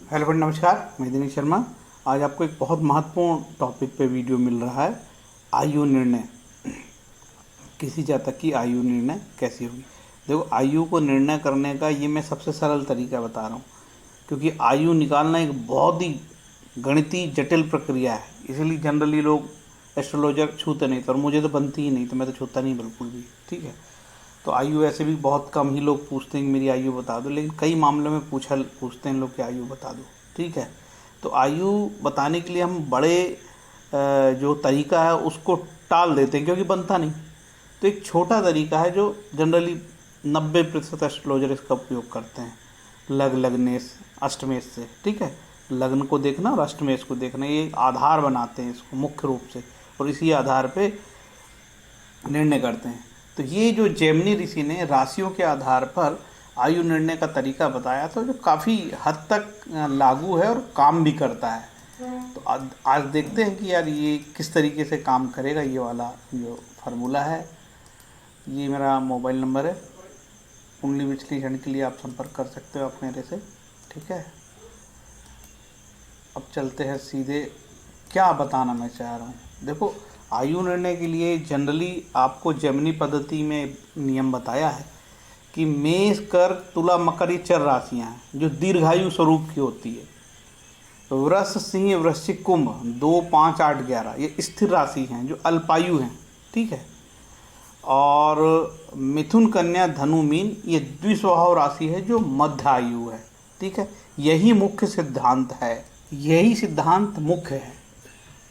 Hello friend, नमस्कार। मैं दिनेश शर्मा। आज आपको एक बहुत महत्वपूर्ण टॉपिक पे वीडियो मिल रहा है। आयु निर्णय। किसी जातक की आयु निर्णय कैसी होगी। देखो, आयु को निर्णय करने का ये मैं सबसे सरल तरीका बता रहा हूँ, क्योंकि आयु निकालना एक बहुत ही गणितीय जटिल प्रक्रिया है। इसलिए जनरली लोग एस्ट्रोलॉजर छूते नहीं थे, और मुझे तो बनती ही नहीं, तो मैं तो छूता नहीं बिल्कुल भी। ठीक है। तो आयु ऐसे भी बहुत कम ही लोग पूछते हैं कि मेरी आयु बता दो, लेकिन कई मामलों में पूछते हैं लोग कि आयु बता दो। ठीक है। तो आयु बताने के लिए हम बड़े जो तरीका है उसको टाल देते हैं, क्योंकि बनता नहीं। तो एक छोटा तरीका है जो जनरली 90% एस्ट्रोलॉजर इसका उपयोग करते हैं। लग्नेश अष्टमेश से। ठीक है। लग्न को देखना और अष्टमेश को देखना, ये आधार बनाते हैं इसको मुख्य रूप से, और इसी आधार पे निर्णय करते हैं। तो ये जो जेमिनी ऋषि ने राशियों के आधार पर आयु निर्णय का तरीका बताया, तो जो काफ़ी हद तक लागू है और काम भी करता है। तो आज देखते हैं कि यार ये किस तरीके से काम करेगा। ये वाला जो फार्मूला है, ये मेरा मोबाइल नंबर है। कुंडली विश्लेषण के लिए आप संपर्क कर सकते हो आप मेरे से। ठीक है। अब चलते हैं सीधे, क्या बताना मैं चाह रहा हूँ। देखो, आयु निर्णय के लिए जनरली आपको जेमिनी पद्धति में नियम बताया है कि मेष, कर, तुला, मकर, ये 4 राशियाँ हैं जो दीर्घायु स्वरूप की होती है। वृष, सिंह, वृश्चिक, कुंभ 2, 5, 8, 11 ये स्थिर राशि हैं जो अल्पायु हैं। ठीक है। और मिथुन, कन्या, धनु, मीन ये द्विस्वभाव राशि है जो मध्य आयु है। ठीक है। यही मुख्य सिद्धांत है, यही सिद्धांत मुख्य है।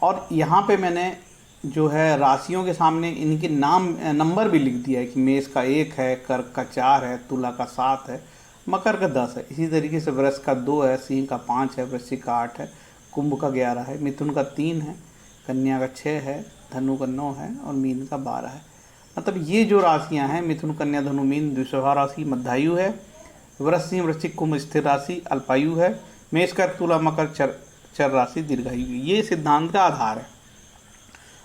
और यहाँ पे मैंने जो है राशियों के सामने इनके नंबर भी लिख दिया है कि मेष का 1 है, कर्क का 4 है, तुला का 7 है, मकर का 10 है। इसी तरीके से वृष का 2 है, सिंह का 5 है, वृश्चिक का 8 है, कुंभ का 11 है, मिथुन का 3 है, कन्या का 6 है, धनु का 9 है और मीन का 12 है। मतलब ये जो राशियाँ हैं, मिथुन, कन्या, धनु, मीन द्विस्वभाव राशि मध्यायु है, वृष, सिंह, वृश्चिक, कुंभ स्थिर राशि अल्पायु है, मेष, कर्क, तुला, मकर चर राशि दीर्घायु। ये सिद्धांत का आधार है।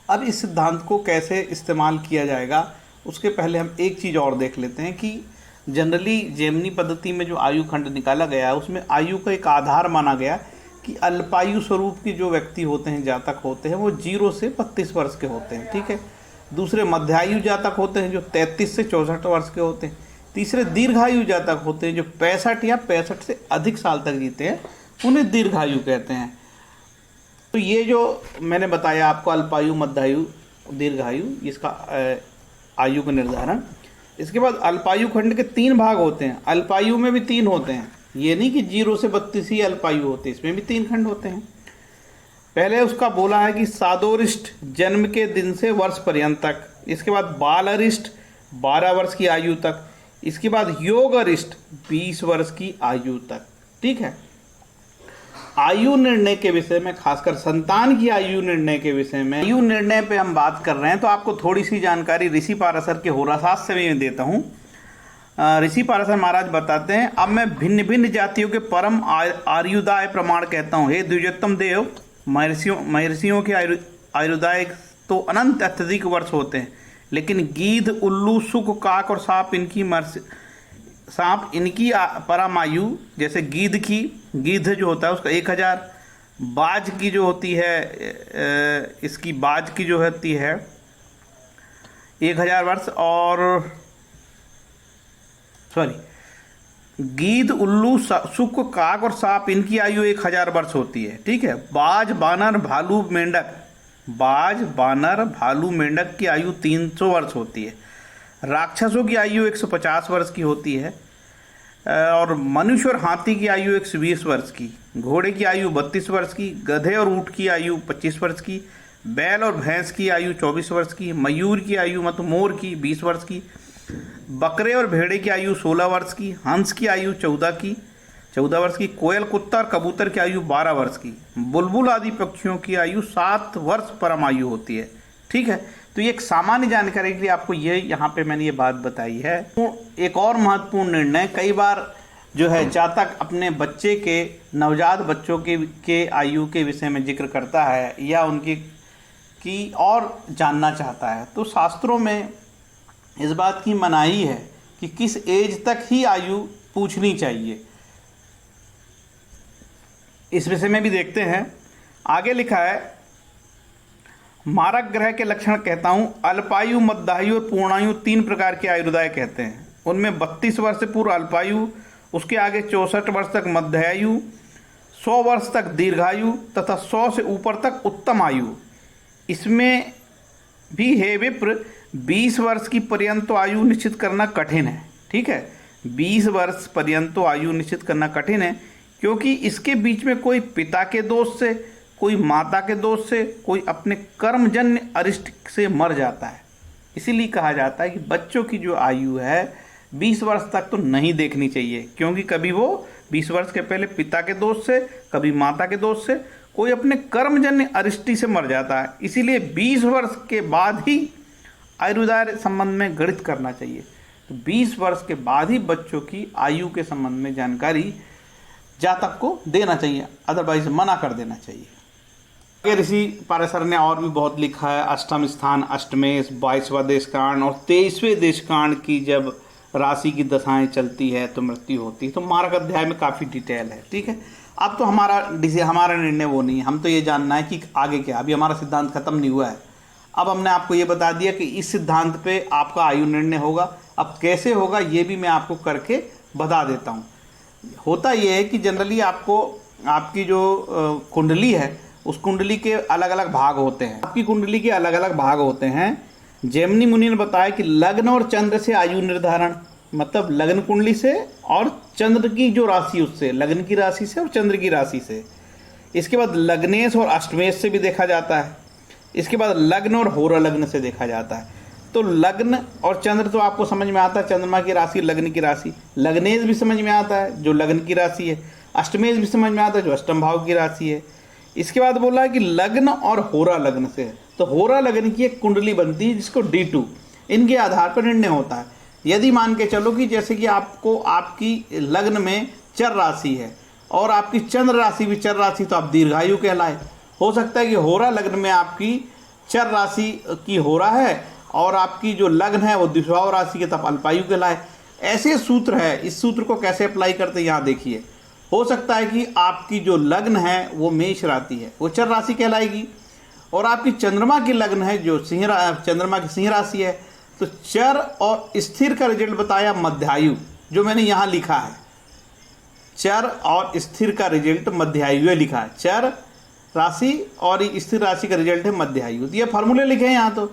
अब इस सिद्धांत को कैसे इस्तेमाल किया जाएगा, उसके पहले हम एक चीज़ और देख लेते हैं कि जनरली जेमिनी पद्धति में जो आयु खंड निकाला गया है, उसमें आयु का एक आधार माना गया कि अल्पायु स्वरूप के जो व्यक्ति होते हैं, जातक होते हैं, वो 0 से 32 वर्ष के होते हैं। ठीक है। दूसरे मध्यायु जातक होते हैं जो 33 से 64 वर्ष के होते हैं। तीसरे दीर्घायु जातक होते हैं जो 65 या 65 से अधिक साल तक जीते हैं, उन्हें दीर्घायु कहते हैं। तो ये जो मैंने बताया आपको, अल्पायु, मध्यायु, दीर्घायु, इसका आयु का निर्धारण। इसके बाद अल्पायु खंड के 3 भाग होते हैं। अल्पायु में भी 3 होते हैं, ये नहीं कि 0 से 32 ही अल्पायु होते हैं, इसमें भी 3 खंड होते हैं। पहले उसका बोला है कि सादोरिष्ट, जन्म के दिन से वर्ष पर्यंत तक। इसके बाद बालरिष्ट, 12 वर्ष की आयु तक। इसके बाद योगरिष्ट, 20 वर्ष की आयु तक। ठीक है। आयु निर्णय के विषय में, खासकर संतान की आयु निर्णय के विषय में, आयु निर्णय पे हम बात कर रहे हैं, तो आपको थोड़ी सी जानकारी ऋषि पाराशर के होराशास्त्र से मैं देता हूँ। ऋषि पाराशर महाराज बताते हैं, अब मैं भिन्न भिन्न जातियों के परम आयुर्दाय प्रमाण कहता हूँ। हे द्विजोत्तम देव, महर्षियों के आयुर्दाय तो अनंत अत्यधिक वर्ष होते हैं, लेकिन गीध, उल्लू, सुक, काक और सांप इनकी परमायु, जैसे गीध जो होता है उसका 1000, बाज की जो होती है, इसकी बाज की जो होती है 1000 वर्ष, और गीध, उल्लू, सुक, काक और सांप इनकी आयु 1000 वर्ष होती है। ठीक है। बाज, बानर, भालू, मेंढक की आयु 300 वर्ष होती है। राक्षसों की आयु 150 वर्ष की होती है, और मनुष्य और हाथी की आयु 120 वर्ष की, घोड़े की आयु 32 वर्ष की, गधे और ऊँट की आयु 25 वर्ष की, बैल और भैंस की आयु 24 वर्ष की, मयूर की आयु मतलब मोर की 20 वर्ष की, बकरे और भेड़े की आयु 16 वर्ष की, हंस की आयु 14 वर्ष की, कोयल, कुत्ता और कबूतर की आयु 12 वर्ष की, बुलबुल आदि पक्षियों की आयु 7 वर्ष परम आयु होती है। ठीक है। तो ये एक सामान्य जानकारी के लिए आपको ये यहाँ पे मैंने ये बात बताई है। तो एक और महत्वपूर्ण निर्णय, कई बार जो है जातक अपने बच्चे के, नवजात बच्चों के आयु के विषय में जिक्र करता है या उनकी और जानना चाहता है, तो शास्त्रों में इस बात की मनाही है कि किस एज तक ही आयु पूछनी चाहिए। इस विषय में भी देखते हैं। आगे लिखा है, मारक ग्रह के लक्षण कहता हूँ, अल्पायु, मध्यायु और पूर्णायु 3 प्रकार के आयुर्दाय कहते हैं। उनमें 32 वर्ष से पूर्व अल्पायु, उसके आगे 64 वर्ष तक मध्यायु, 100 वर्ष तक दीर्घायु तथा 100 से ऊपर तक उत्तम आयु। इसमें भी हे विप्र 20 वर्ष की पर्यंत आयु निश्चित करना कठिन है। ठीक है, 20 वर्ष पर्यंत आयु निश्चित करना कठिन है, क्योंकि इसके बीच में कोई पिता के दोष से, कोई माता के दोष से, कोई अपने कर्मजन्य अरिष्ट से मर जाता है। इसीलिए कहा जाता है कि बच्चों की जो आयु है 20 वर्ष तक तो नहीं देखनी चाहिए, क्योंकि कभी वो 20 वर्ष के पहले पिता के दोष से, कभी माता के दोष से, कोई अपने कर्मजन्य अरिष्टि से मर जाता है। इसीलिए 20 वर्ष के बाद ही आयुर्दाय संबंध में गणित करना चाहिए। तो 20 वर्ष के बाद ही बच्चों की आयु के संबंध में जानकारी जातक को देना चाहिए, अदरवाइज मना कर देना चाहिए। अगर ऋषि पाराशर ने और भी बहुत लिखा है, अष्टम स्थान अष्टमेश, 22वां देशकांड और 23वें देशकांड की जब राशि की दशाएं चलती है तो मृत्यु होती है। तो मारक अध्याय में काफ़ी डिटेल है। ठीक है, अब तो हमारा निर्णय वो नहीं है, हम तो ये जानना है कि आगे क्या। अभी हमारा सिद्धांत खत्म नहीं हुआ है। अब हमने आपको ये बता दिया कि इस सिद्धांत पे आपका आयु निर्णय होगा। अब कैसे होगा ये भी मैं आपको करके बता देता हूँ। होता ये है कि जनरली आपको आपकी जो कुंडली है उस कुंडली के अलग अलग भाग होते हैं। आपकी कुंडली के अलग अलग भाग होते हैं। जैमिनी मुनि ने बताया कि लग्न और चंद्र से आयु निर्धारण, मतलब लग्न कुंडली से और चंद्र की जो राशि उससे, लग्न की राशि से और चंद्र की राशि से। इसके बाद लग्नेश और अष्टमेश से भी देखा जाता है। इसके बाद लग्न और होरा लग्न से देखा जाता है। तो लग्न और चंद्र तो आपको समझ में आता है, चंद्रमा की राशि, लग्न की राशि। लग्नेश भी समझ में आता है जो लग्न की राशि है, अष्टमेश भी समझ में आता है जो अष्टम भाव की राशि है। इसके बाद बोला है कि लग्न और होरा लग्न से है। तो होरा लग्न की एक कुंडली बनती है जिसको D2, इनके आधार पर निर्णय होता है। यदि मान के चलो कि जैसे कि आपको आपकी लग्न में चर राशि है और आपकी चंद्र राशि भी चर राशि, तो आप दीर्घायु कहलाए। हो सकता है कि होरा लग्न में आपकी चर राशि की होरा है और आपकी जो लग्न है वो द्विभाव राशि के, तब अल्पायु कहलाए। ऐसे सूत्र है। इस सूत्र को कैसे अप्लाई करते हैं यहाँ देखिए। हो सकता है कि आपकी जो लग्न है वो मेष राशि है, वो चर राशि कहलाएगी, और आपकी चंद्रमा की लग्न है जो चंद्रमा की सिंह राशि है, तो चर और स्थिर का रिजल्ट बताया मध्यायु, जो मैंने यहाँ लिखा है। चर और स्थिर का रिजल्ट मध्यायु लिखा है। चर राशि और स्थिर राशि का रिजल्ट है मध्यायु। ये फार्मूले लिखे हैं यहाँ। तो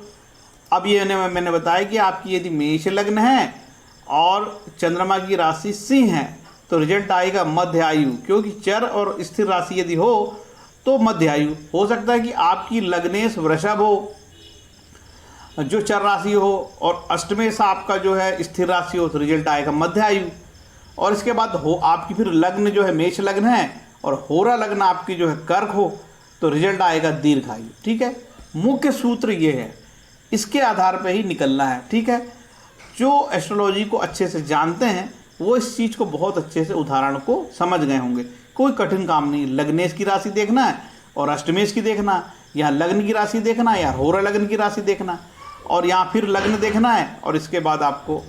अब ये मैंने बताया कि आपकी यदि मेष लग्न है और चंद्रमा की राशि सिंह है तो रिजल्ट आएगा मध्यायु, क्योंकि चर और स्थिर राशि यदि हो तो मध्यायु। हो सकता है कि आपकी लग्नेश वृषभ हो जो चर राशि हो, और अष्टमेश आपका जो है स्थिर राशि हो, तो रिजल्ट आएगा मध्यायु। और इसके बाद हो आपकी फिर लग्न जो है मेष लग्न है और होरा लग्न आपकी जो है कर्क हो, तो रिजल्ट आएगा दीर्घायु। ठीक है, मुख्य सूत्र ये है, इसके आधार पर ही निकलना है। ठीक है, जो एस्ट्रोलॉजी को अच्छे से जानते हैं वो इस चीज़ को बहुत अच्छे से उदाहरण को समझ गए होंगे। कोई कठिन काम नहीं। लग्नेश की राशि देखना है और अष्टमेश की देखना, यहाँ लग्न की राशि देखना है, या होरा लग्न की राशि देखना, और यहाँ फिर लग्न देखना है, और इसके बाद आपको